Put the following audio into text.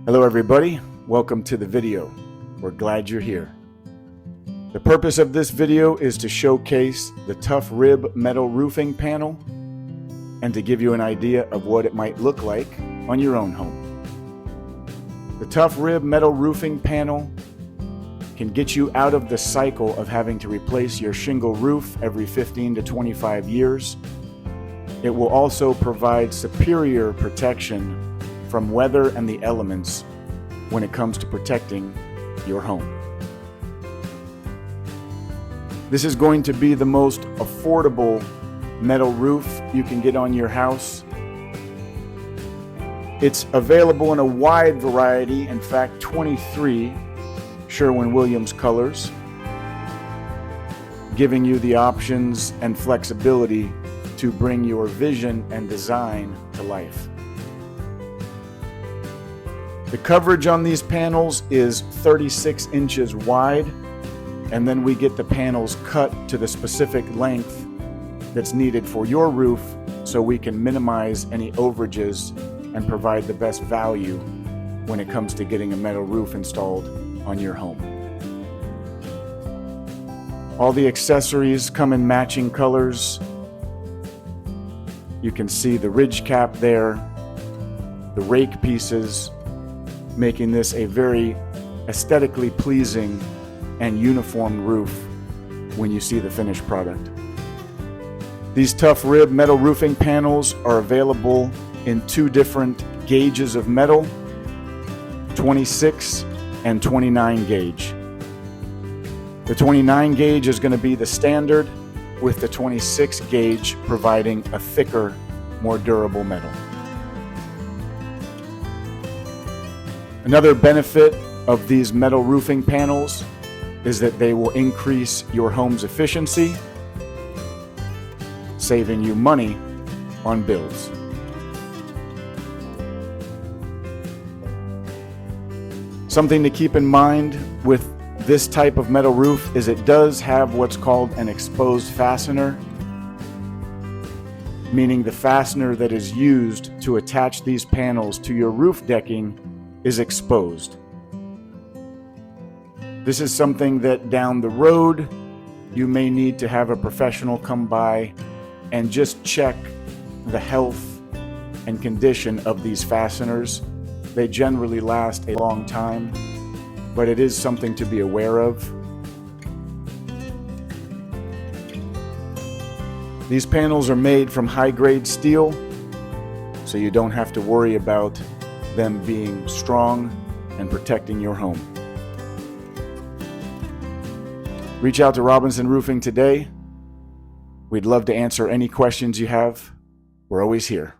Hello everybody, welcome to the video. We're glad you're here. The purpose of this video is to showcase the Tuff Rib metal roofing panel and to give you an idea of what it might look like on your own home. The Tuff Rib metal roofing panel can get you out of the cycle of having to replace your shingle roof every 15 to 25 years. It will also provide superior protection from weather and the elements when it comes to protecting your home. This is going to be the most affordable metal roof you can get on your house. It's available in a wide variety, in fact 23 Sherwin-Williams colors, giving you the options and flexibility to bring your vision and design to life. The coverage on these panels is 36 inches wide, and then we get the panels cut to the specific length that's needed for your roof so we can minimize any overages and provide the best value when it comes to getting a metal roof installed on your home. All the accessories come in matching colors. You can see the ridge cap there, the rake pieces, making this a very aesthetically pleasing and uniform roof when you see the finished product. These Tuff Rib metal roofing panels are available in two different gauges of metal, 26 and 29 gauge. The 29 gauge is going to be the standard, with the 26 gauge providing a thicker, more durable metal. Another benefit of these metal roofing panels is that they will increase your home's efficiency, saving you money on bills. Something to keep in mind with this type of metal roof is it does have what's called an exposed fastener, meaning the fastener that is used to attach these panels to your roof decking is exposed. This is something that down the road you may need to have a professional come by and just check the health and condition of these fasteners. They generally last a long time, but it is something to be aware of. These panels are made from high-grade steel, so you don't have to worry about them being strong and protecting your home. Reach out to Robinson Roofing today. We'd love to answer any questions you have. We're always here.